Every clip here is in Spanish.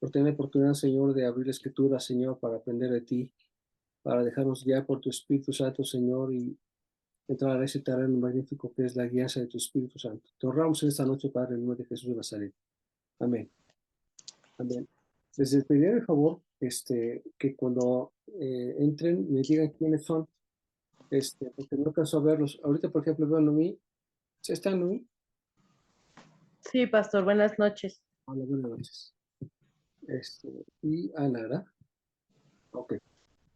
por tener oportunidad, Señor, de abrir la Escritura, Señor, para aprender de ti, para dejarnos guiar por tu Espíritu Santo, Señor, y entrar a ese terreno magnífico que es la guianza de tu Espíritu Santo. Te honramos en esta noche, Padre, en el nombre de Jesús de Nazaret. Amén. Amén. Les pediré el favor que cuando entren me digan quiénes son, porque no alcanzo a verlos. Ahorita, por ejemplo, veo a Noemí. ¿Sí está Noemí? Sí, pastor, buenas noches. Hola, buenas noches. Y Ana, ¿verdad? Ok.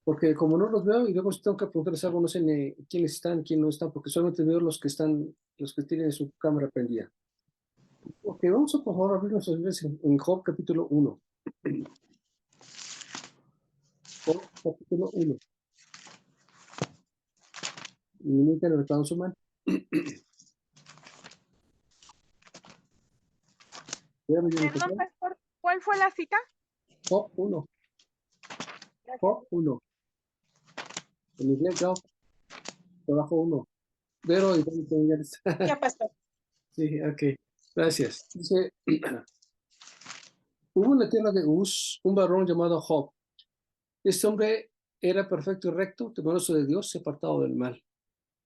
Porque como no los veo y luego si tengo que preguntarles algo, no sé ni quiénes están, quién no están, porque solamente veo los que están, los que tienen su cámara prendida. Ok, vamos a por favor abrir nuestras Biblias en Job capítulo 1. Job capítulo 1. Y nunca levantaron su mano. Perdón, pastor, ¿cuál fue la cita? Job 1. Job 1. En inglés, Job, trabajo 1. Vero y Dani. Ya, pastor. Sí, ok. Gracias. Dice, hubo en la tierra de Uz un varón llamado Job. Este hombre era perfecto y recto, temeroso de Dios, apartado del mal.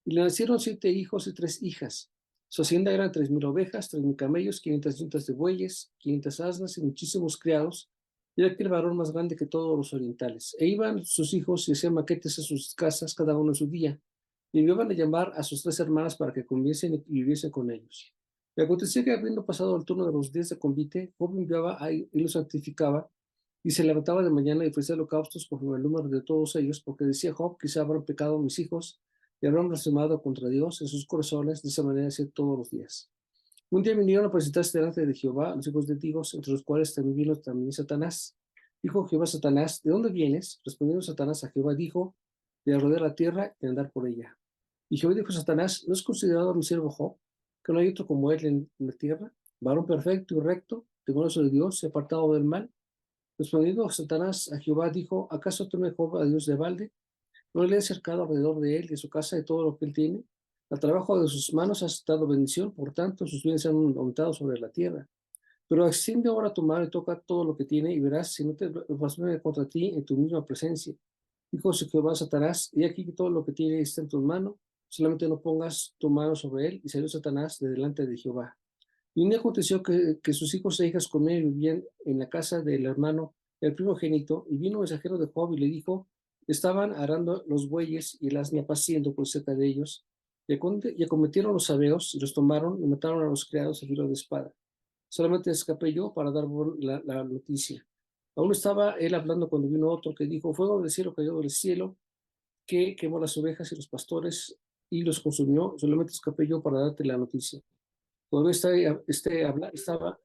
Y le nacieron 7 hijos y 3 hijas. Su hacienda eran 3,000 ovejas, 3,000 camellos, 500 yuntas de bueyes, 500 asnas y muchísimos criados. Y era aquel varón más grande que todos los orientales. E iban sus hijos y hacían maquetes en sus casas, cada uno en su día. Y enviaban a llamar a sus 3 hermanas para que comiesen y viviesen con ellos. Y aconteció que, habiendo pasado el turno de los días de convite, Job enviaba y los santificaba, y se levantaba de mañana y ofrecía holocaustos conforme el número de todos ellos, porque decía Job: quizá habrán pecado mis hijos y habrán blasfemado contra Dios en sus corazones, de esa manera hacía todos los días. Un día vinieron a presentarse delante de Jehová los hijos de Dios, entre los cuales también vino también Satanás. Dijo Jehová a Satanás: ¿de dónde vienes? Respondiendo Satanás a Jehová, dijo: de rodear la tierra y de andar por ella. Y Jehová dijo a Satanás: ¿no has considerado a mi siervo Job, que no hay otro como él en la tierra, varón perfecto y recto, temeroso de Dios y apartado del mal? Respondiendo Satanás a Jehová, dijo: ¿acaso teme Job a Dios de balde? ¿No le he cercado alrededor de él y de su casa y todo lo que él tiene? Al trabajo de sus manos has dado bendición, por tanto sus bienes han aumentado sobre la tierra. Pero extiende ahora tu mano y toca todo lo que tiene, y verás si no te blasfeme contra ti en tu misma presencia. Dijo Jehová a Satanás: y aquí que todo lo que tiene está en tu mano, solamente no pongas tu mano sobre él. Y salió Satanás de delante de Jehová. Y un día aconteció que sus hijos e hijas comían y vivían en la casa del hermano, el primogénito, y vino un mensajero de Job y le dijo: estaban arando los bueyes y el asna paciendo por cerca de ellos, y acometieron los sabeos y los tomaron y mataron a los criados a filo de espada. Solamente escapé yo para dar la noticia. Aún estaba él hablando cuando vino otro que dijo: fuego del cielo cayó del cielo, que quemó las ovejas y los pastores y los consumió. Solamente escapé yo para darte la noticia. Todavía estaba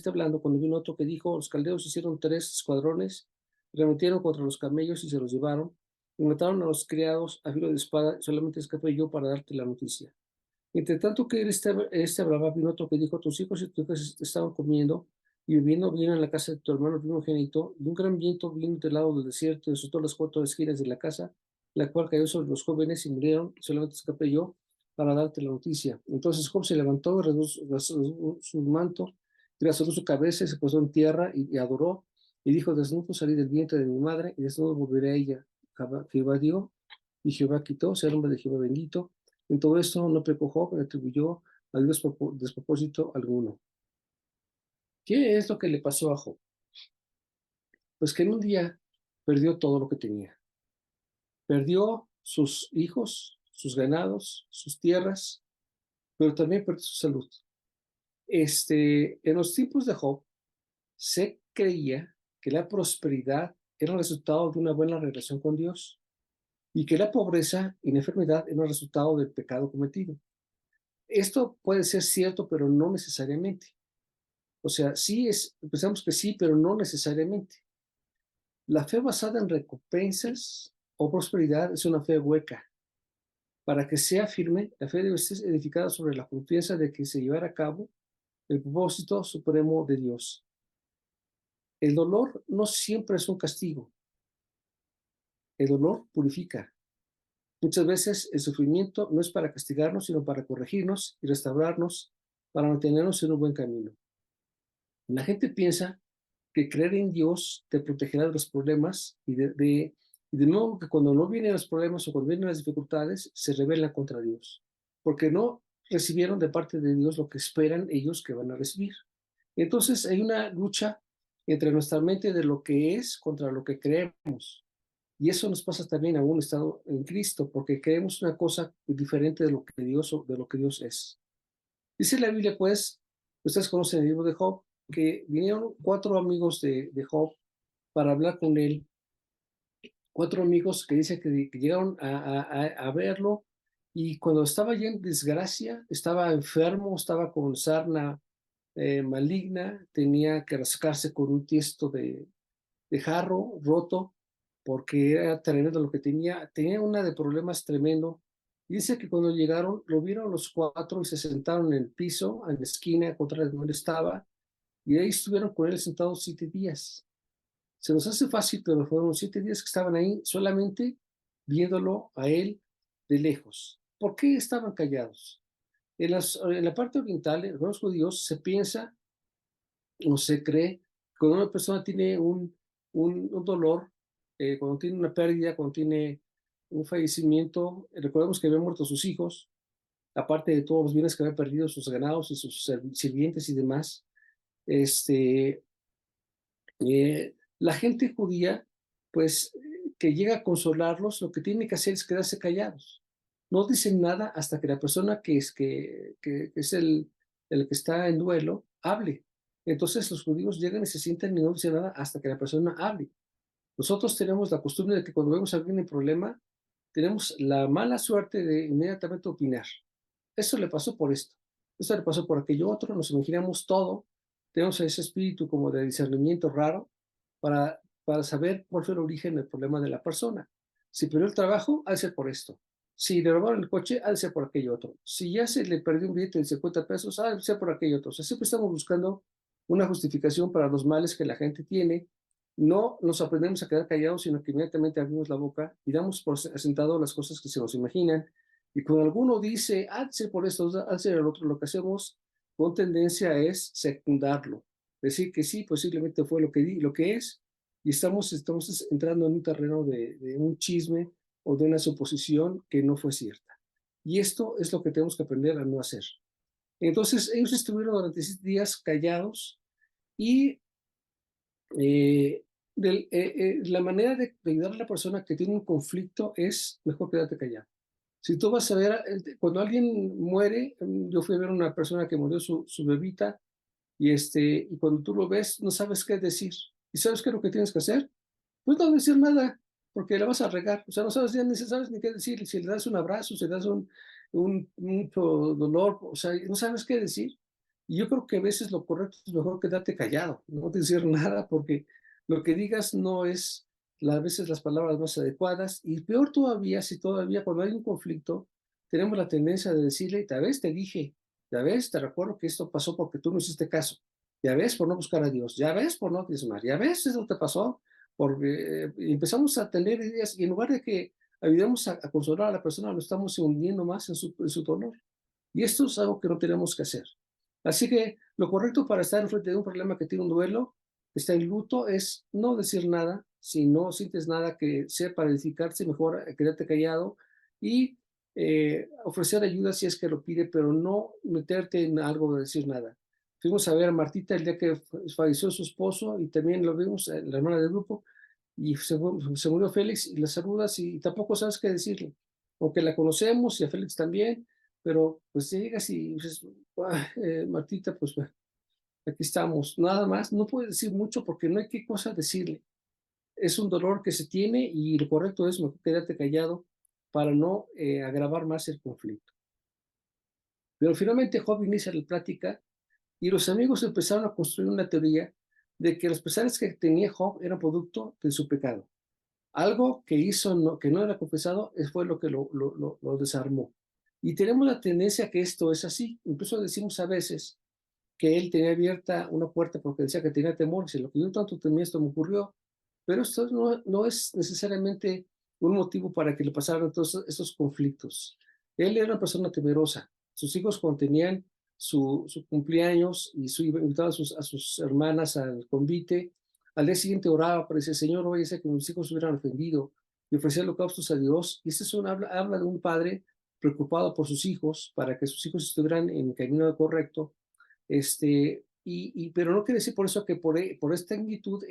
hablando cuando vino otro que dijo: los caldeos hicieron 3 escuadrones, remetieron contra los camellos y se los llevaron, y mataron a los criados a filo de espada. Solamente escapé yo para darte la noticia. Entre tanto que hablaba, vino otro que dijo: tus hijos y tus hijas estaban comiendo y bebiendo bien en la casa de tu hermano primogénito, y un gran viento vino del lado del desierto y azotó las 4 esquinas de la casa, la cual cayó sobre los jóvenes y murieron. Solamente escapé yo para darte la noticia. Entonces Job se levantó, rasgó su manto, y rasgó su cabeza, y se posó en tierra y adoró, y dijo: desnudo salí del vientre de mi madre, y desnudo volveré a ella. Jehová dio, y Jehová quitó, sea el nombre de Jehová bendito. En todo esto no pecó Job, le atribuyó a Dios despropósito alguno. ¿Qué es lo que le pasó a Job? Pues que en un día perdió todo lo que tenía. Perdió sus hijos, sus ganados, sus tierras, pero también perdió su salud. En los tiempos de Job se creía que la prosperidad era el resultado de una buena relación con Dios, y que la pobreza y la enfermedad eran el resultado del pecado cometido. Esto puede ser cierto, pero no necesariamente. O sea, pensamos que sí, pero no necesariamente. La fe basada en recompensas o prosperidad es una fe hueca. Para que sea firme, la fe debe ser edificada sobre la confianza de que se llevará a cabo el propósito supremo de Dios. El dolor no siempre es un castigo. El dolor purifica. Muchas veces el sufrimiento no es para castigarnos, sino para corregirnos y restaurarnos, para mantenernos en un buen camino. La gente piensa que creer en Dios te protegerá de los problemas y de nuevo que cuando no vienen los problemas o cuando vienen las dificultades, se rebelan contra Dios, porque no recibieron de parte de Dios lo que esperan ellos que van a recibir. Entonces hay una lucha entre nuestra mente de lo que es contra lo que creemos. Y eso nos pasa también a un estado en Cristo, porque creemos una cosa diferente de lo que Dios es. Dice la Biblia, pues, ustedes conocen el libro de Job, que vinieron 4 amigos de Job para hablar con él. 4 amigos que dice que llegaron a verlo y cuando estaba ya en desgracia, estaba enfermo, estaba con sarna maligna, tenía que rascarse con un tiesto de jarro roto porque era tremendo lo que tenía una de problemas tremendo. Y dice que cuando llegaron, lo vieron los 4 y se sentaron en el piso, en la esquina contra donde él estaba, y ahí estuvieron con él sentados 7 días. Se nos hace fácil, pero fueron 7 días que estaban ahí solamente viéndolo a él de lejos. ¿Por qué estaban callados? En la parte oriental, en los judíos, se piensa o se cree que cuando una persona tiene un dolor, cuando tiene una pérdida, cuando tiene un fallecimiento, recordemos que habían muerto sus hijos, aparte de todos los bienes que habían perdido, sus ganados y sus sirvientes y demás, este, la gente judía, pues, que llega a consolarlos, lo que tiene que hacer es quedarse callados. No dicen nada hasta que la persona que es el que está en duelo hable. Entonces los judíos llegan y se sientan y no dicen nada hasta que la persona hable. Nosotros tenemos la costumbre de que cuando vemos a alguien en problema, tenemos la mala suerte de inmediatamente opinar. Eso le pasó por esto, eso le pasó por aquello otro, nos imaginamos todo, tenemos ese espíritu como de discernimiento raro para saber cuál fue el origen del problema de la persona. Si perdió el trabajo, ha de ser por esto. Si le robaron el coche, ha de ser por aquello otro. Si ya se le perdió un billete de 50 pesos, ha de ser por aquello otro. O sea, siempre estamos buscando una justificación para los males que la gente tiene. No nos aprendemos a quedar callados, sino que inmediatamente abrimos la boca y damos por sentado las cosas que se nos imaginan. Y cuando alguno dice, hazse por esto, hazse el otro, lo que hacemos con tendencia es secundarlo. Decir que sí, posiblemente fue lo que es, y estamos entrando en un terreno de un chisme o de una suposición que no fue cierta. Y esto es lo que tenemos que aprender a no hacer. Entonces, ellos estuvieron durante 7 días callados y la manera de ayudar a la persona que tiene un conflicto es mejor quedarte callado. Si tú vas a ver, cuando alguien muere, yo fui a ver a una persona que murió su bebita y cuando tú lo ves, no sabes qué decir. ¿Y sabes qué es lo que tienes que hacer? Pues no decir nada, porque la vas a regar. O sea, no sabes, ya ni sabes ni qué decir. Si le das un abrazo, si le das mucho dolor, o sea, no sabes qué decir. Y yo creo que a veces lo correcto es mejor quedarte callado, no decir nada, porque lo que digas no es a veces las palabras más adecuadas. Y peor todavía, si todavía cuando hay un conflicto, tenemos la tendencia de decirle, tal vez te dije, ya ves, te recuerdo que esto pasó porque tú no hiciste caso. Ya ves, por no buscar a Dios. Ya ves, por no diezmar. Ya ves, eso te pasó porque empezamos a tener ideas y en lugar de que ayudemos a consolar a la persona, lo estamos hundiendo más en su dolor. Y esto es algo que no tenemos que hacer. Así que lo correcto para estar enfrente de un problema que tiene un duelo, está en luto, es no decir nada. Si no sientes nada que sea para edificarse, mejor quedarte callado y ofrecer ayuda si es que lo pide, pero no meterte en algo de decir nada. Fuimos a ver a Martita el día que falleció su esposo y también lo vimos, la hermana del grupo, y se murió Félix y la saludas y tampoco sabes qué decirle. Aunque la conocemos y a Félix también, pero pues llegas y dices, Martita, pues bueno, aquí estamos, nada más, no puedes decir mucho porque no hay qué cosa decirle. Es un dolor que se tiene y lo correcto es mejor quedarte callado para no agravar más el conflicto. Pero finalmente Job inicia la plática y los amigos empezaron a construir una teoría de que los pesares que tenía Job eran producto de su pecado. Algo que hizo que no era confesado fue lo que lo desarmó. Y tenemos la tendencia que esto es así. Incluso decimos a veces que él tenía abierta una puerta porque decía que tenía temor. Si lo que yo tanto temía, esto me ocurrió. Pero esto no es necesariamente un motivo para que le pasaran todos estos conflictos. Él era una persona temerosa. Sus hijos cuando tenían su cumpleaños y invitaba a sus hermanas al convite, Al día siguiente oraba para decir, Señor, oye, sé que mis hijos se hubieran ofendido y ofrecía holocaustos a Dios. Y este habla de un padre preocupado por sus hijos, para que sus hijos estuvieran en el camino correcto. Pero no quiere decir por eso que por esta actitud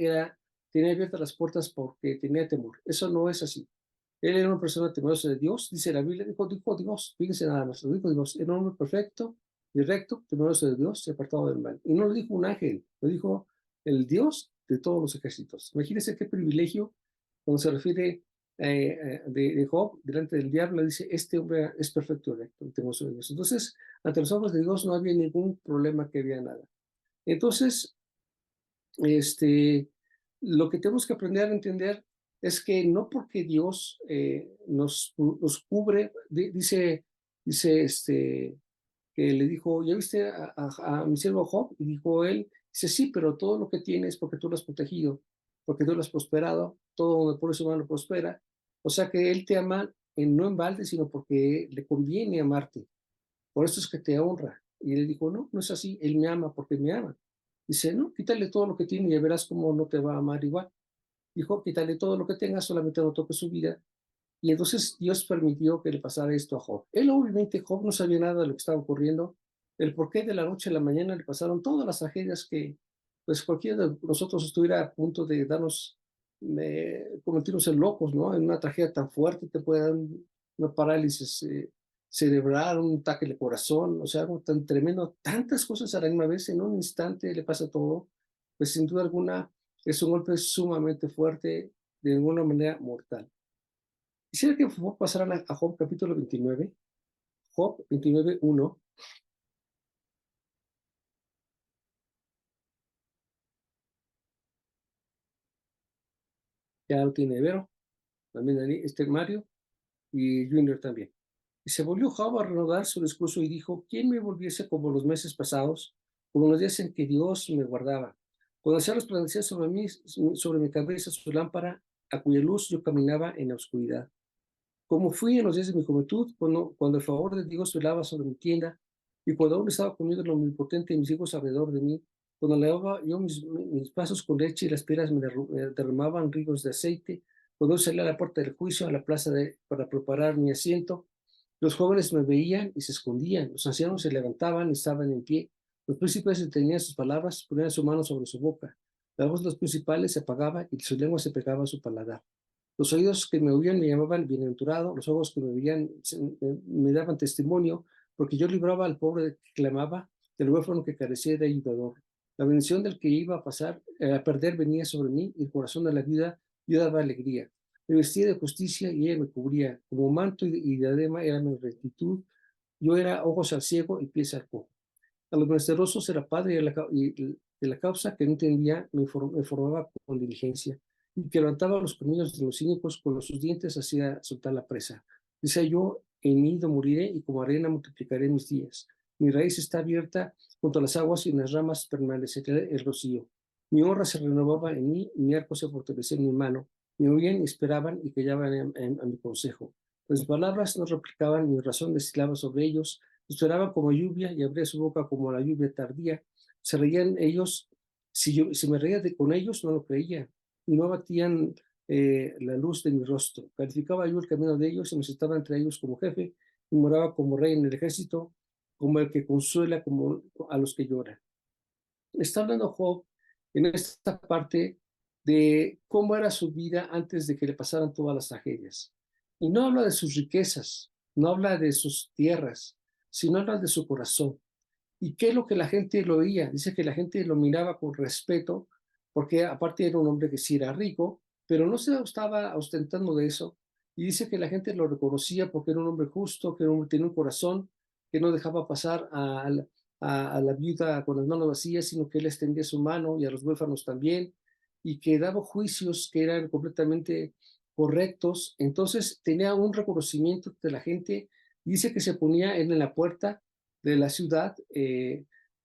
tenía abiertas las puertas porque tenía temor. Eso no es así. Él era una persona temerosa de Dios, dice la Biblia, dijo Dios, fíjense nada más, lo dijo Dios, era un hombre perfecto y recto, temeroso de Dios y apartado del mal. Y no lo dijo un ángel, lo dijo el Dios de todos los ejércitos. Imagínense qué privilegio cuando se refiere de Job, delante del diablo, dice, este hombre es perfecto y recto, temeroso de Dios. Entonces, ante los ojos de Dios no había ningún problema, que había nada. Entonces, lo que tenemos que aprender a entender es que no porque Dios nos cubre, dice que le dijo, ¿ya viste a mi siervo Job? Y dijo él, dice, sí, pero todo lo que tienes porque tú lo has protegido, porque tú lo has prosperado, todo donde por eso humano prospera. O sea que él te ama no en balde, sino porque le conviene amarte. Por eso es que te honra. Y él dijo, no, no es así, él me ama porque me ama. Dice, no, quítale todo lo que tiene y ya verás cómo no te va a amar igual. Dijo, quítale todo lo que tenga, solamente no toque su vida. Y entonces Dios permitió que le pasara esto a Job. Él obviamente, Job no sabía nada de lo que estaba ocurriendo, el por qué de la noche a la mañana le pasaron todas las tragedias que pues cualquiera de nosotros estuviera a punto de convertirnos en locos, ¿no? En una tragedia tan fuerte te puede dar una parálisis cerebral, un ataque de corazón, o sea, algo tan tremendo, tantas cosas a la misma vez, en un instante le pasa todo, pues sin duda alguna es un golpe sumamente fuerte, de alguna manera mortal. Quisiera que pasaran a Job capítulo 29, Job 29:1. Ya lo tiene Vero, también Mario y Junior también. Y se volvió Job a reanudar su discurso y dijo, ¿quién me volviese como los meses pasados, como los días en que Dios me guardaba? Cuando hacía resplandecer sobre mi cabeza su lámpara, a cuya luz yo caminaba en la oscuridad. Como fui en los días de mi juventud, cuando el favor de Dios velaba sobre mi tienda, y cuando aún estaba conmigo el omnipotente y mis hijos alrededor de mí, cuando lavaba yo mis vasos con leche y las piedras me derramaban ríos de aceite, cuando salía a la puerta del juicio, a la plaza para preparar mi asiento, los jóvenes me veían y se escondían, los ancianos se levantaban y estaban en pie, los príncipes detenían sus palabras, ponían su mano sobre su boca, la voz de los principales se apagaba y su lengua se pegaba a su paladar. Los oídos que me oían me llamaban bienaventurado, los ojos que me veían me daban testimonio, porque yo libraba al pobre que clamaba, del huérfano que carecía de ayudador. La bendición del que iba a pasar, a perder venía sobre mí, y el corazón de la vida yo daba alegría. Me vestía de justicia y ella me cubría. Como manto y diadema era mi rectitud. Yo era ojos al ciego y pies al cojo. A los menesterosos era padre y de la causa que no entendía me formaba con diligencia y que levantaba los colmillos de los cínicos, con sus dientes hacía soltar la presa. Decía yo, en mi nido moriré y como arena multiplicaré mis días. Mi raíz está abierta junto a las aguas y en las ramas permanecerá el rocío. Mi honra se renovaba en mí, mi arco se fortalecía en mi mano. Me oían y esperaban y callaban a mi consejo. Pues mis palabras no replicaban, mi razón destilaba sobre ellos. Esperaban como lluvia y abría su boca como la lluvia tardía. Se reían ellos. Si me reía con ellos, no lo creía. Y no batían la luz de mi rostro. Calificaba yo el camino de ellos y me sentaba entre ellos como jefe y moraba como rey en el ejército, como el que consuela como a los que lloran. Está hablando Job en esta parte de cómo era su vida antes de que le pasaran todas las tragedias. Y no habla de sus riquezas, no habla de sus tierras, sino habla de su corazón. ¿Y qué es lo que la gente lo oía? Dice que la gente lo miraba con respeto, porque aparte era un hombre que sí era rico, pero no se estaba ostentando de eso. Y dice que la gente lo reconocía porque era un hombre justo, que tenía un corazón, que no dejaba pasar a la viuda con las manos vacías, sino que él extendía su mano y a los huérfanos también, y que daba juicios que eran completamente correctos. Entonces tenía un reconocimiento de la gente. Dice que se ponía él en la puerta de la ciudad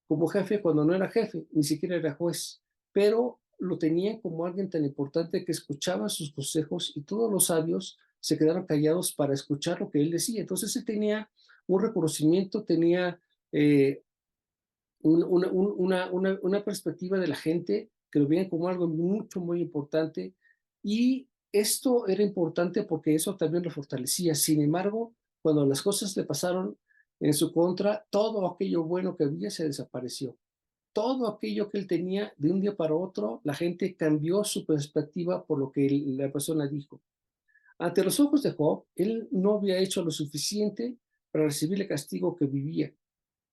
como jefe cuando no era jefe, ni siquiera era juez, pero lo tenían como alguien tan importante que escuchaba sus consejos y todos los sabios se quedaron callados para escuchar lo que él decía. Entonces él tenía un reconocimiento, tenía una perspectiva de la gente que lo veían como algo mucho, muy importante. Y esto era importante porque eso también lo fortalecía. Sin embargo, cuando las cosas le pasaron en su contra, todo aquello bueno que había se desapareció. Todo aquello que él tenía, de un día para otro, la gente cambió su perspectiva por lo que la persona dijo. Ante los ojos de Job, él no había hecho lo suficiente para recibir el castigo que vivía.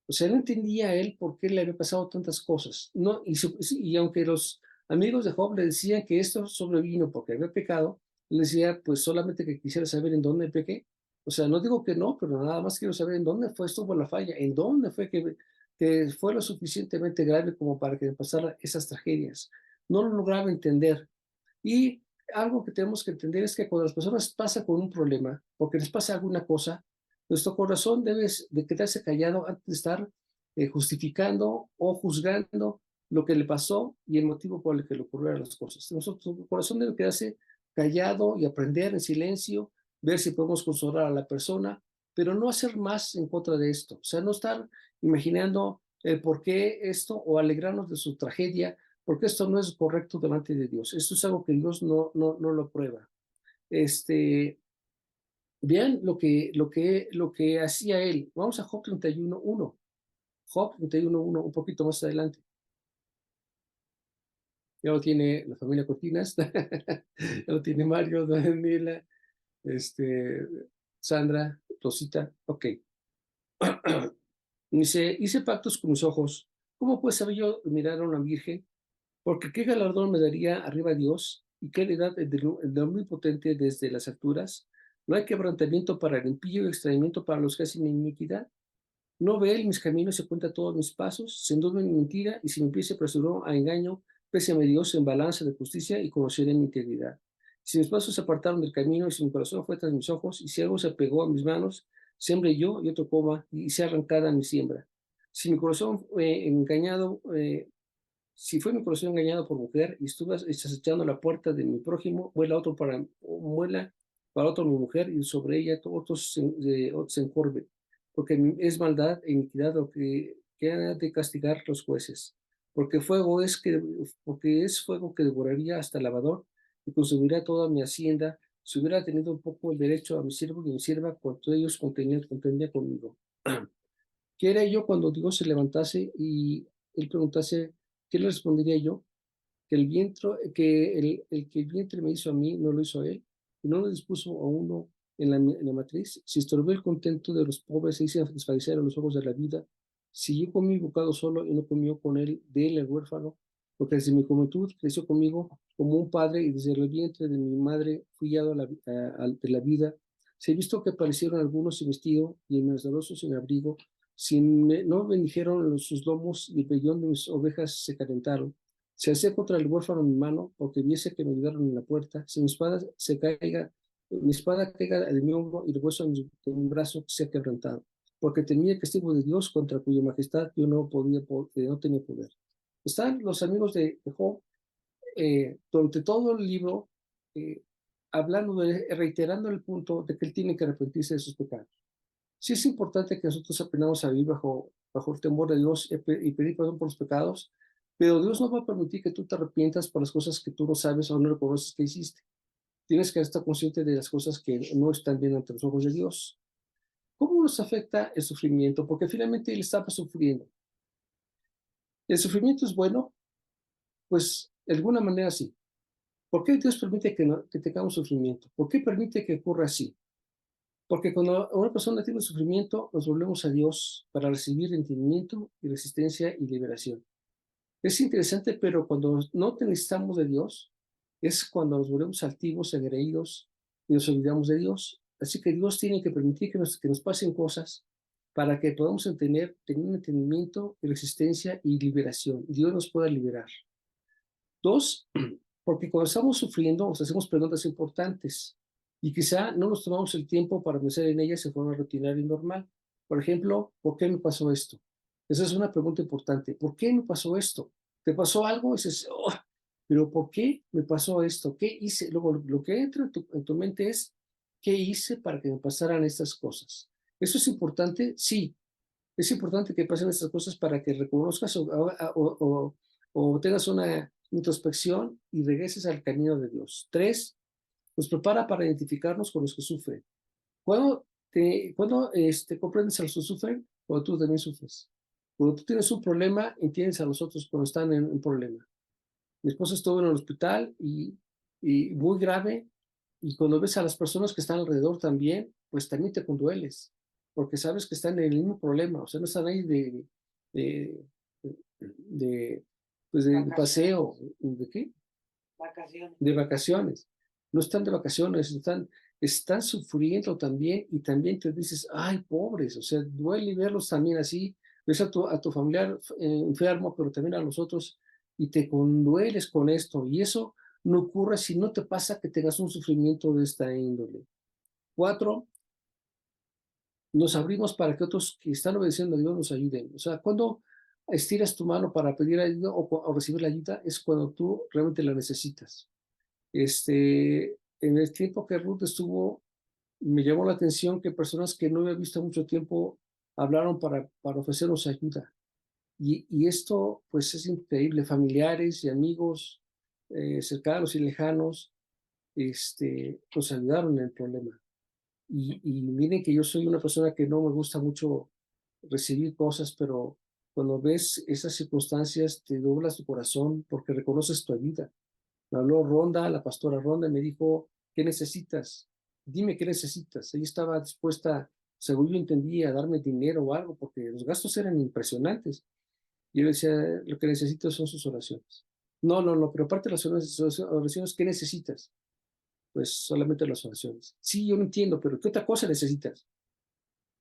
O sea, no entendía él por qué le había pasado tantas cosas. No, y aunque los amigos de Job le decían que esto sobrevino porque había pecado, él decía, pues solamente que quisiera saber en dónde pequé. O sea, no digo que no, pero nada más quiero saber en dónde estuvo la falla, en dónde fue que fue lo suficientemente grave como para que me pasara esas tragedias. No lo lograba entender. Y algo que tenemos que entender es que cuando las personas pasan con un problema, porque les pasa alguna cosa, nuestro corazón debe de quedarse callado antes de estar justificando o juzgando lo que le pasó y el motivo por el que le ocurrieron las cosas. Nuestro corazón debe quedarse callado y aprender en silencio, ver si podemos consolar a la persona, pero no hacer más en contra de esto. O sea, no estar imaginando el por qué esto o alegrarnos de su tragedia, porque esto no es correcto delante de Dios. Esto es algo que Dios no lo aprueba. Vean lo que hacía él. Vamos a Job 31:1. Job 31:1, un poquito más adelante. Ya lo tiene la familia Cortinas, ya lo tiene Mario, Daniela, este, Sandra, Rosita. Ok. Dice, hice pactos con mis ojos. ¿Cómo pues saber yo mirar a una virgen? Porque qué galardón me daría arriba Dios y qué heredad del omnipotente desde las alturas. No hay quebrantamiento para el impío y extrañamiento para los que hacen iniquidad. No ve él mis caminos y cuenta todos mis pasos, se duerme en mentira y si mi pie se apresuró a engaño, pésame Dios en balanza de justicia y conoceré mi integridad. Si mis pasos se apartaron del camino y si mi corazón fue tras mis ojos y si algo se pegó a mis manos, sembre yo y otro coma y sea arrancada mi siembra. Si mi corazón fue engañado, si fue mi corazón engañado por mujer y estuve acechando la puerta de mi prójimo, muela para otro mi mujer y sobre ella otros se encorven, porque es maldad e iniquidad lo que han de castigar los jueces. Porque es fuego que devoraría hasta el lavador y consumirá toda mi hacienda. Si hubiera tenido un poco el derecho a mi siervo y a mi sierva, cuanto ellos contendía conmigo. ¿Qué era yo cuando Dios se levantase y él preguntase, qué le respondería yo? Que el vientre me hizo a mí, no lo hizo a él, y no lo dispuso a uno en la matriz. Si estorbé el contento de los pobres e hice desfallecer a los ojos de la vida, si yo comí bocado solo y no comió con él, de él el huérfano, porque desde mi juventud creció conmigo como un padre y desde el vientre de mi madre fui guiado de la vida. Si he visto que aparecieron algunos sin vestido y en los sin abrigo, si no bendijeron sus lomos y el vellón de mis ovejas se calentaron. Si hacía contra el huérfano mi mano, porque viese que me ayudaron en la puerta, si mi espada caiga de mi hombro y el hueso de mi brazo sea quebrantado, porque tenía el castigo de Dios contra cuya majestad yo no tenía poder. Están los amigos de Job durante todo el libro eh, reiterando el punto de que él tiene que arrepentirse de sus pecados. Sí es importante que nosotros aprendamos a vivir bajo el temor de Dios y pedir perdón por los pecados, pero Dios no va a permitir que tú te arrepientas por las cosas que tú no sabes o no reconoces que hiciste. Tienes que estar consciente de las cosas que no están bien ante los ojos de Dios. ¿Cómo nos afecta el sufrimiento? Porque finalmente él estaba sufriendo. ¿El sufrimiento es bueno? Pues de alguna manera sí. ¿Por qué Dios permite que tengamos sufrimiento? ¿Por qué permite que ocurra así? Porque cuando una persona tiene sufrimiento, nos volvemos a Dios para recibir entendimiento y resistencia y liberación. Es interesante, pero cuando no necesitamos de Dios, es cuando nos volvemos altivos, engreídos y nos olvidamos de Dios. Así que Dios tiene que permitir que nos pasen cosas para que podamos tener un entendimiento, resistencia y liberación. Dios nos pueda liberar. Dos, porque cuando estamos sufriendo nos hacemos preguntas importantes y quizá no nos tomamos el tiempo para pensar en ellas de forma rutinaria y normal. Por ejemplo, ¿por qué me pasó esto? Esa es una pregunta importante. ¿Por qué me pasó esto? ¿Te pasó algo? Y dices, "Oh, pero ¿por qué me pasó esto? ¿Qué hice?" Luego, lo que entra en tu mente es, ¿qué hice para que me pasaran estas cosas? ¿Eso es importante? Sí, es importante que pasen estas cosas para que reconozcas o tengas una introspección y regreses al camino de Dios. 3, nos prepara para identificarnos con los que sufren. ¿Cuándo comprendes a los que sufren? Cuando tú también sufres. Cuando tú tienes un problema, entiendes a los otros cuando están en un problema. Mi esposa estuvo en el hospital y muy grave, y cuando ves a las personas que están alrededor también, pues también te condueles, porque sabes que están en el mismo problema, o sea, no están ahí de, de, pues de paseo, ¿de qué? Vacaciones. De vacaciones. No están de vacaciones, están sufriendo también, y también te dices, ay, pobres, o sea, duele verlos también así, ves a tu familiar enfermo, pero también a los otros, y te condueles con esto, y eso no ocurre si no te pasa que tengas un sufrimiento de esta índole. 4, nos abrimos para que otros que están obedeciendo a Dios nos ayuden. O sea, cuando estiras tu mano para pedir ayuda o recibir la ayuda, es cuando tú realmente la necesitas. En el tiempo que Ruth estuvo, me llamó la atención que personas que no había visto mucho tiempo hablaron para ofrecernos ayuda. Y esto, pues, es increíble. Familiares y amigos cercanos y lejanos, nos ayudaron en el problema. Y miren que yo soy una persona que no me gusta mucho recibir cosas, pero cuando ves esas circunstancias te doblas tu corazón porque reconoces tu ayuda. Me habló Ronda, la pastora Ronda, y me dijo, ¿qué necesitas? Dime qué necesitas. Ella estaba dispuesta, según yo entendía, a darme dinero o algo, porque los gastos eran impresionantes. Y yo decía, lo que necesito son sus oraciones. No, pero aparte de las oraciones, ¿qué necesitas? Pues solamente las oraciones. Sí, yo lo entiendo, pero ¿qué otra cosa necesitas?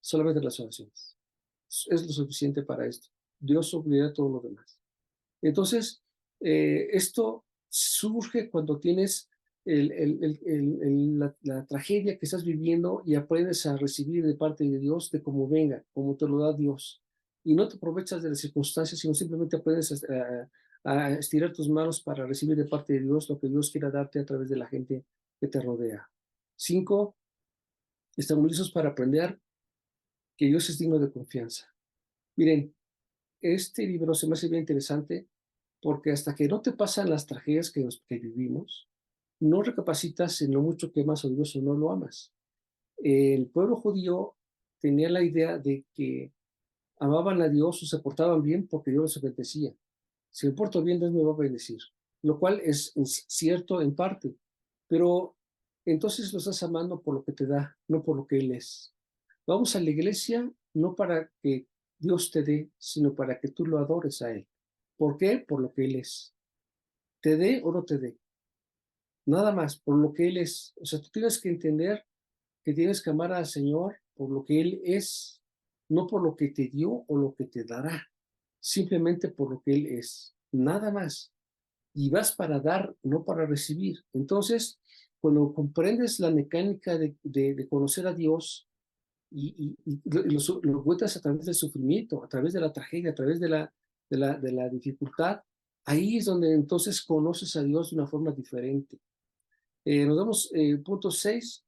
Solamente las oraciones. Es lo suficiente para esto. Dios suplirá todo lo demás. Entonces, esto surge cuando tienes la tragedia que estás viviendo y aprendes a recibir de parte de Dios de cómo venga, como te lo da Dios. Y no te aprovechas de las circunstancias, sino simplemente aprendes a estirar tus manos para recibir de parte de Dios lo que Dios quiera darte a través de la gente que te rodea. 5, estamos listos para aprender que Dios es digno de confianza. Miren, este libro se me hace bien interesante porque hasta que no te pasan las tragedias que vivimos, no recapacitas en lo mucho que amas a Dios o no lo amas. El pueblo judío tenía la idea de que amaban a Dios o se portaban bien porque Dios los bendecía. Si me porto bien, Dios me va a bendecir, lo cual es cierto en parte, pero entonces lo estás amando por lo que te da, no por lo que Él es. Vamos a la iglesia no para que Dios te dé, sino para que tú lo adores a Él. ¿Por qué? Por lo que Él es. Te dé o no te dé. Nada más, por lo que Él es. O sea, tú tienes que entender que tienes que amar al Señor por lo que Él es, no por lo que te dio o lo que te dará, simplemente por lo que Él es. Nada más. Y vas para dar, no para recibir. Entonces, cuando comprendes la mecánica de conocer a Dios, y lo encuentras a través del sufrimiento, a través de la tragedia, a través de la dificultad, ahí es donde entonces conoces a Dios de una forma diferente. Nos damos punto 6.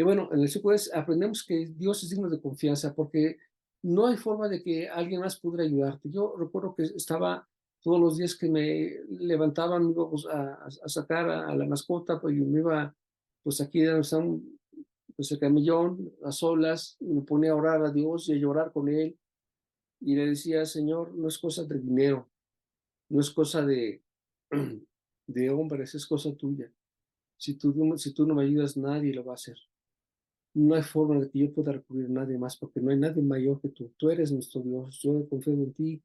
Bueno, en el 5 es, aprendemos que Dios es digno de confianza porque no hay forma de que alguien más pudiera ayudarte. Yo recuerdo que estaba todos los días que me levantaban, me iba pues, a sacar a la mascota, pues yo me iba pues aquí donde está pues el camellón, a solas, y me ponía a orar a Dios y a llorar con Él. Y le decía, Señor, no es cosa de dinero, no es cosa de hombres, es cosa tuya. Si tú no me ayudas, nadie lo va a hacer. No hay forma de que yo pueda recurrir a nadie más, porque no hay nadie mayor que tú. Tú eres nuestro Dios, yo confío en ti,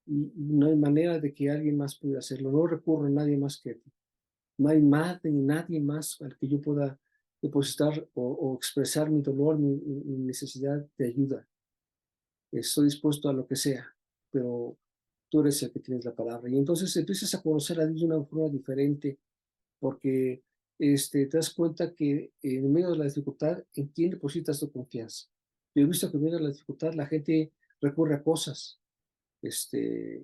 y no hay manera de que alguien más pueda hacerlo. No recurro a nadie más que a ti. No hay nadie más al que yo pueda depositar o expresar mi dolor, mi necesidad de ayuda. Estoy dispuesto a lo que sea, pero tú eres el que tienes la palabra. Y entonces empiezas a conocer a Dios de una forma diferente, porque te das cuenta que en medio de la dificultad, ¿en quién depositas tu confianza? Yo he visto que en medio de la dificultad la gente recurre a cosas,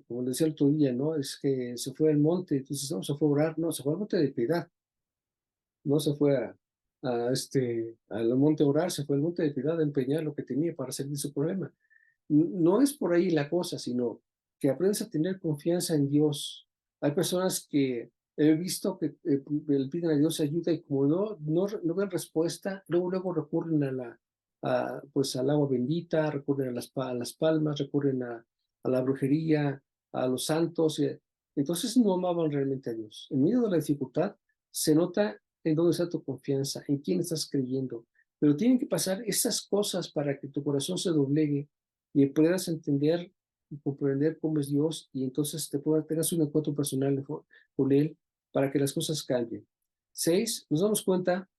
como decía el otro día, ¿no? Es que se fue al monte, entonces no, se fue a orar, no, se fue al monte de piedad, no se fue al monte a orar, se fue al monte de piedad a empeñar lo que tenía para salir de su problema. No es por ahí la cosa, sino que aprendas a tener confianza en Dios. Hay personas que he visto que le piden a Dios ayuda y como no ven respuesta, luego recurren pues al agua bendita, recurren a las palmas, recurren a la brujería, a los santos. Entonces no amaban realmente a Dios. En medio de la dificultad se nota en dónde está tu confianza, en quién estás creyendo. Pero tienen que pasar esas cosas para que tu corazón se doblegue y puedas entender y comprender cómo es Dios y entonces tengas un encuentro personal con Él para que las cosas cambien. 6, nos damos cuenta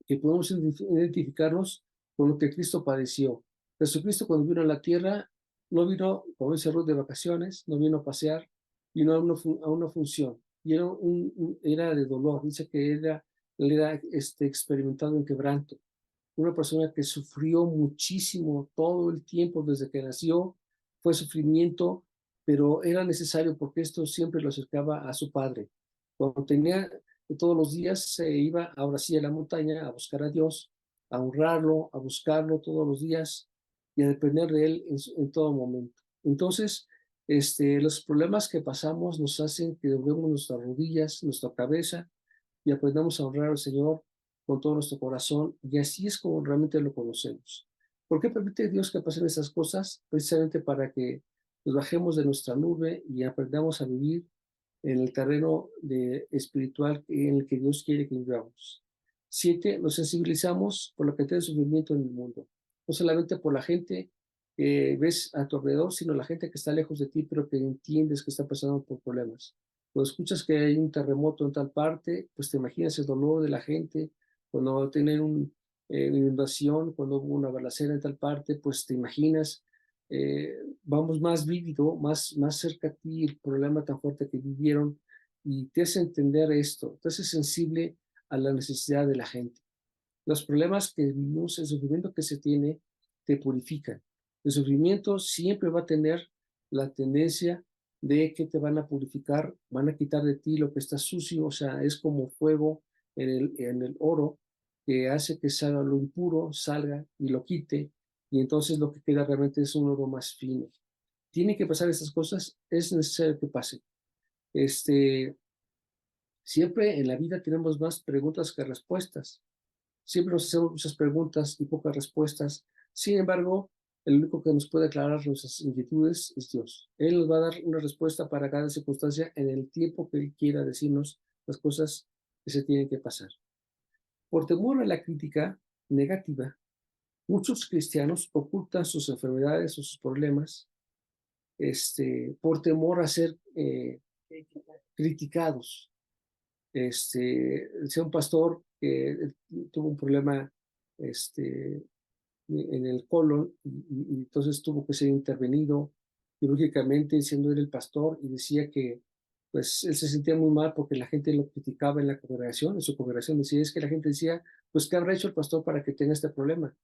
que podemos identificarnos con lo que Cristo padeció. Jesucristo cuando vino a la tierra no vino, como dice Ruth, de vacaciones, no vino a pasear, vino a una función y era de dolor. Dice que él era experimentado en quebranto. Una persona que sufrió muchísimo todo el tiempo desde que nació, fue sufrimiento, pero era necesario porque esto siempre lo acercaba a su padre. Cuando tenía todos los días se iba ahora sí a la montaña a buscar a Dios, a honrarlo, a buscarlo todos los días y a depender de él en todo momento. Entonces, los problemas que pasamos nos hacen que doblemos nuestras rodillas, nuestra cabeza y aprendamos a honrar al Señor con todo nuestro corazón, y así es como realmente lo conocemos. ¿Por qué permite Dios que pasen esas cosas? Precisamente para que nos bajemos de nuestra nube y aprendamos a vivir en el terreno espiritual en el que Dios quiere que vivamos. 7, nos sensibilizamos por la cantidad de sufrimiento en el mundo, no solamente por la gente que ves a tu alrededor, sino la gente que está lejos de ti, pero que entiendes que está pasando por problemas. Cuando escuchas que hay un terremoto en tal parte, pues te imaginas el dolor de la gente. Cuando tienen una inundación, cuando hubo una balacera en tal parte, pues te imaginas, vamos más vívido, más cerca a ti el problema tan fuerte que vivieron y te hace entender esto, te hace sensible a la necesidad de la gente. Los problemas que vivimos, el sufrimiento que se tiene, te purifican. El sufrimiento siempre va a tener la tendencia de que te van a purificar, van a quitar de ti lo que está sucio, o sea, es como fuego en el oro que hace que salga lo impuro, salga y lo quite, y entonces lo que queda realmente es un oro más fino. Tienen que pasar estas cosas, es necesario que pasen. Siempre en la vida tenemos más preguntas que respuestas. Siempre nos hacemos muchas preguntas y pocas respuestas. Sin embargo, el único que nos puede aclarar nuestras inquietudes es Dios. Él nos va a dar una respuesta para cada circunstancia en el tiempo que Él quiera decirnos las cosas que se tienen que pasar. Por temor a la crítica negativa, muchos cristianos ocultan sus enfermedades o sus problemas por temor a ser criticados. Sea un pastor que tuvo un problema en el colon y entonces tuvo que ser intervenido quirúrgicamente siendo él el pastor y decía que pues él se sentía muy mal porque la gente lo criticaba en la congregación, en su congregación decía, es que la gente decía, pues ¿qué habrá hecho el pastor para que tenga este problema?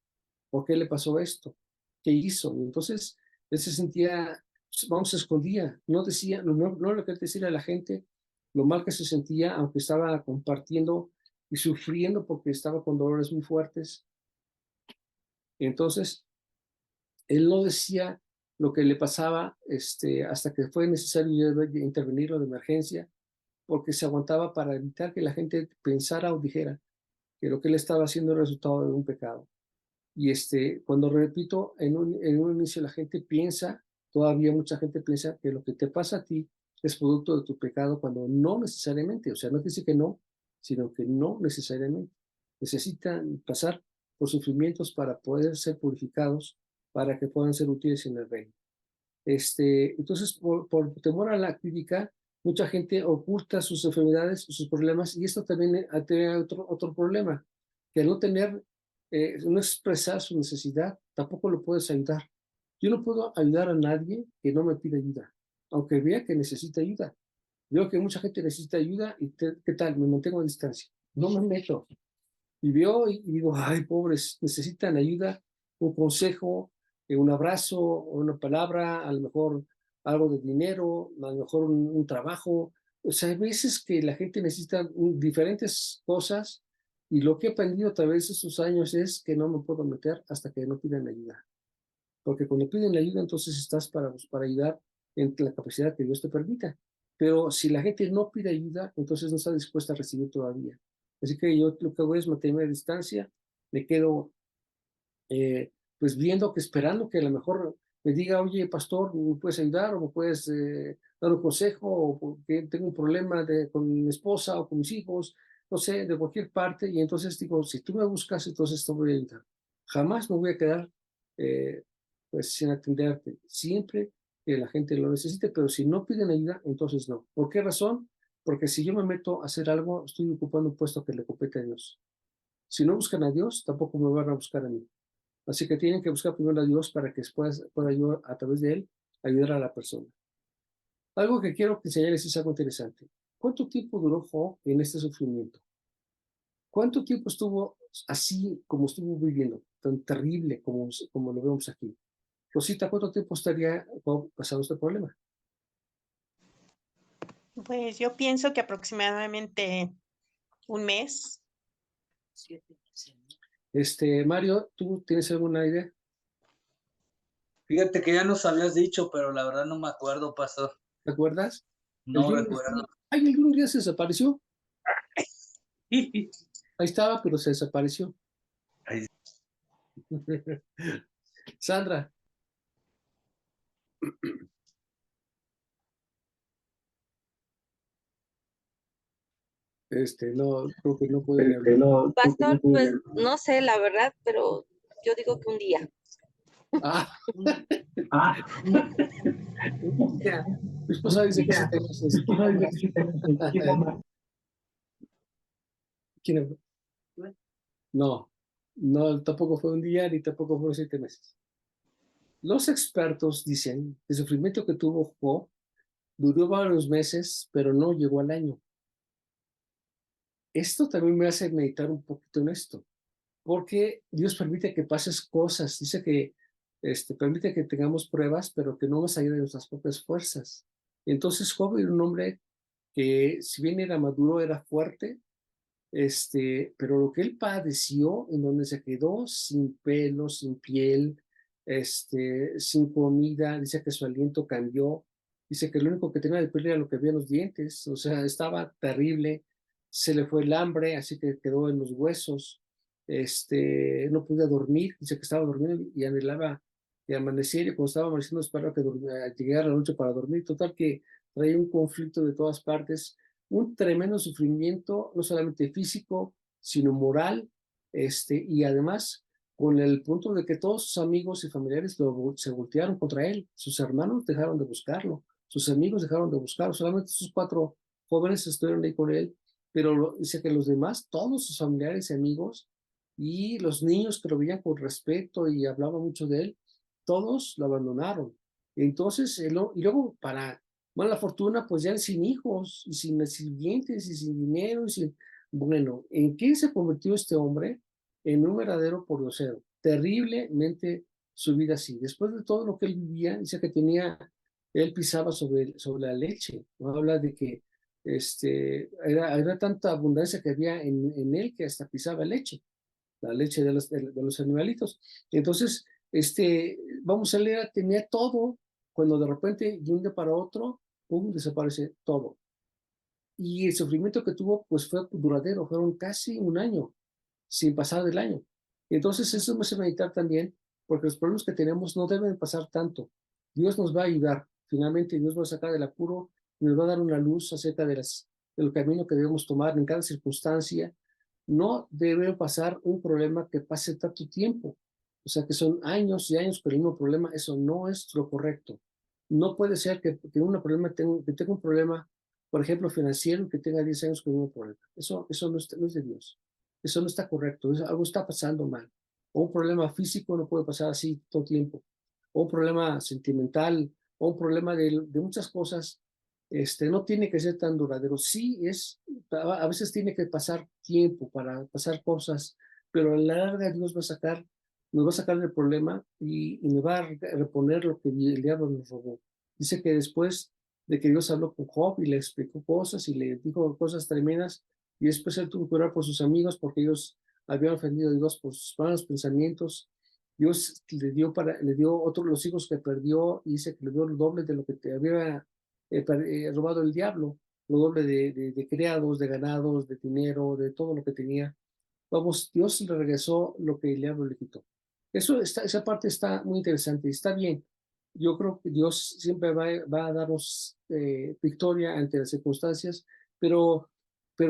¿Por qué le pasó esto? ¿Qué hizo? Y entonces él se sentía, vamos, se escondía, no decía, no lo quería decir a la gente lo mal que se sentía, aunque estaba compartiendo y sufriendo porque estaba con dolores muy fuertes. Entonces, él no decía lo que le pasaba hasta que fue necesario intervenirlo de emergencia, porque se aguantaba para evitar que la gente pensara o dijera que lo que él estaba haciendo era el resultado de un pecado. Y cuando repito, en un inicio la gente piensa, todavía mucha gente piensa que lo que te pasa a ti es producto de tu pecado, cuando no necesariamente, o sea, no dice que no, sino que no necesariamente. Necesitan pasar por sufrimientos para poder ser purificados, para que puedan ser útiles en el reino. Entonces, por temor a la crítica, mucha gente oculta sus enfermedades, sus problemas, y esto también tiene otro problema, que al no tener, no expresar su necesidad, tampoco lo puedes ayudar. Yo no puedo ayudar a nadie que no me pida ayuda, aunque vea que necesita ayuda. Veo que mucha gente necesita ayuda y ¿qué tal? Me mantengo a distancia. No me meto. Y veo y digo, ay, pobres, necesitan ayuda, un consejo, un abrazo, una palabra, a lo mejor algo de dinero, a lo mejor un trabajo. O sea, hay veces que la gente necesita diferentes cosas y lo que he aprendido a través de estos años es que no me puedo meter hasta que no pidan ayuda. Porque cuando piden ayuda, entonces estás para ayudar en la capacidad que Dios te permita. Pero si la gente no pide ayuda, entonces no está dispuesta a recibir todavía. Así que yo lo que hago es mantenerme a distancia, me quedo pues viendo, que esperando que a lo mejor me diga, oye, pastor, ¿me puedes ayudar o me puedes dar un consejo o porque tengo un problema con mi esposa o con mis hijos, no sé, de cualquier parte? Y entonces digo, si tú me buscas, entonces te voy a ayudar. Jamás me voy a quedar pues sin atenderte. Siempre que la gente lo necesite, pero si no piden ayuda, entonces no. ¿Por qué razón? Porque si yo me meto a hacer algo, estoy ocupando un puesto que le compete a Dios. Si no buscan a Dios, tampoco me van a buscar a mí. Así que tienen que buscar primero a Dios para que después pueda yo, a través de Él, ayudar a la persona. Algo que quiero que enseñarles es algo interesante. ¿Cuánto tiempo duró Job en este sufrimiento? ¿Cuánto tiempo estuvo así como estuvo viviendo? Tan terrible como lo vemos aquí. Rosita, ¿cuánto tiempo estaría Job pasando este problema? Pues yo pienso que aproximadamente un mes. Mario, ¿tú tienes alguna idea? Fíjate que ya nos habías dicho, pero la verdad no me acuerdo, pastor. ¿Te acuerdas? No recuerdo. Ay, algún día se desapareció. Ahí estaba, pero se desapareció. Ay. Sandra. No, creo que no pueden hablar. Pastor, pues no sé la verdad, pero yo digo que un día. Ah. Mi esposa dice que sí tenemos. ¿Quién? No, tampoco fue un día ni tampoco fueron 7 meses. Los expertos dicen que el sufrimiento que tuvo Job duró varios meses, pero no llegó al año. Esto también me hace meditar un poquito en esto, porque Dios permite que pases cosas. Dice que permite que tengamos pruebas, pero que no más allá de nuestras propias fuerzas. Entonces Job era un hombre que, si bien era maduro, era fuerte, pero lo que él padeció, en donde se quedó sin pelo, sin piel, sin comida, dice que su aliento cambió, dice que lo único que tenía de piel era lo que había en los dientes, o sea, estaba terrible, se le fue el hambre, así que quedó en los huesos, no podía dormir, dice que estaba durmiendo y anhelaba que amaneciera, y cuando estaba amaneciendo esperaba que llegara la noche para dormir, total que traía un conflicto de todas partes, un tremendo sufrimiento, no solamente físico, sino moral, y además con el punto de que todos sus amigos y familiares se voltearon contra él, sus hermanos dejaron de buscarlo, sus amigos dejaron de buscarlo, solamente sus 4 jóvenes estuvieron ahí con él, pero dice que los demás, todos sus familiares y amigos, y los niños que lo veían con respeto y hablaban mucho de él, todos lo abandonaron. Entonces, y luego para mala fortuna, pues ya sin hijos, y sin sirvientes, y sin dinero, y sin... Bueno, ¿en qué se convirtió este hombre? En un verdadero pordiosero. Terriblemente su vida así. Después de todo lo que él vivía, dice que él pisaba sobre la leche. ¿No? Habla de que era tanta abundancia que había en él que hasta pisaba leche, la leche de los animalitos. Entonces, vamos a leer, tenía todo, cuando de repente, de un día para otro, pum, desaparece todo. Y el sufrimiento que tuvo, pues fue duradero, fueron casi un año, sin pasar del año. Entonces, eso me hace meditar también, porque los problemas que tenemos no deben pasar tanto. Dios nos va a ayudar. Finalmente, Dios va a sacar del apuro y nos va a dar una luz acerca del camino que debemos tomar en cada circunstancia. No debe pasar un problema que pase tanto tiempo. O sea, que son años y años con el mismo problema. Eso no es lo correcto. No puede ser que tenga un problema, por ejemplo, financiero, que tenga 10 años con el mismo problema. Eso no es de Dios. Eso no está correcto. Algo está pasando mal. O un problema físico no puede pasar así todo el tiempo. O un problema sentimental, o un problema de muchas cosas. No tiene que ser tan duradero. Sí, a veces tiene que pasar tiempo para pasar cosas, pero a la larga Dios nos va a sacar del problema y nos va a reponer lo que el diablo nos robó. Dice que después de que Dios habló con Job y le explicó cosas y le dijo cosas tremendas, y después él tuvo que orar por sus amigos porque ellos habían ofendido a Dios por sus malos pensamientos, Dios le dio otros los hijos que perdió y dice que le dio el doble de lo que te había robado el diablo, lo doble de criados, de ganados, de dinero, de todo lo que tenía. Vamos, Dios le regresó lo que el diablo le quitó. Esa parte está muy interesante, está bien. Yo creo que Dios siempre va a darnos victoria ante las circunstancias, pero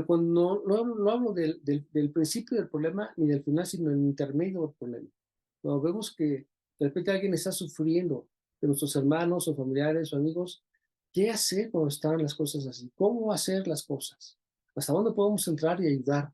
cuando no hablo del principio del problema ni del final, sino del intermedio del problema. Cuando vemos que de repente alguien está sufriendo, de nuestros hermanos o familiares o amigos, ¿qué hacer cuando están las cosas así? ¿Cómo hacer las cosas? ¿Hasta dónde podemos entrar y ayudar?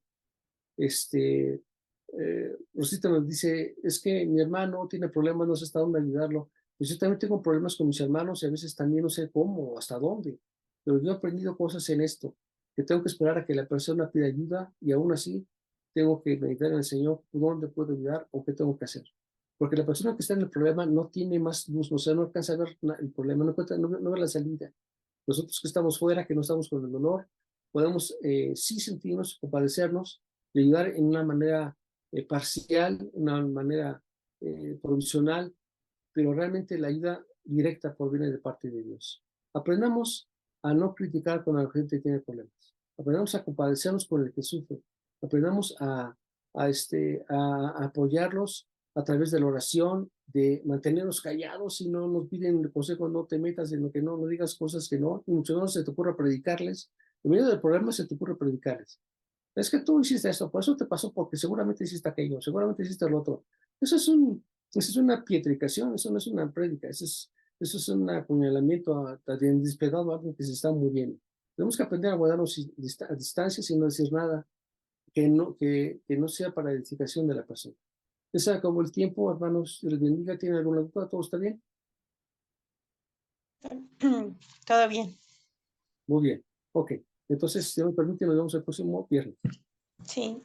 Rosita nos dice, es que mi hermano tiene problemas, no sé hasta dónde ayudarlo. Pues yo también tengo problemas con mis hermanos y a veces también no sé cómo, hasta dónde. Pero yo he aprendido cosas en esto, que tengo que esperar a que la persona pida ayuda y aún así tengo que meditar en el Señor dónde puedo ayudar o qué tengo que hacer. Porque la persona que está en el problema no tiene más luz, o sea, no alcanza a ver el problema, no ve la salida. Nosotros que estamos fuera, que no estamos con el dolor, podemos sí sentirnos, compadecernos y ayudar en una manera parcial, una manera provisional, pero realmente la ayuda directa proviene de parte de Dios. Aprendamos a no criticar cuando la gente tiene problemas. Aprendamos a compadecernos con el que sufre. Aprendamos a apoyarlos a través de la oración, de mantenernos callados. Si no nos piden el consejo, no te metas en lo que no digas cosas que no, y mucho menos se te ocurra predicarles. En medio del problema se te ocurre predicarles. Es que tú hiciste esto, por eso te pasó, porque seguramente hiciste aquello, seguramente hiciste lo otro. Eso es una pietrificación, eso no es una prédica, eso es un apuñalamiento despedado a alguien que se está muriendo. Tenemos que aprender a guardarnos a distancia sin no decir nada que no sea para edificación de la persona. Ya se acabó el tiempo, hermanos, Dios les bendiga. ¿Tienen alguna duda? ¿Todo está bien? Todo bien. Muy bien, ok. Entonces, si no me permite, nos vemos el próximo viernes. Sí.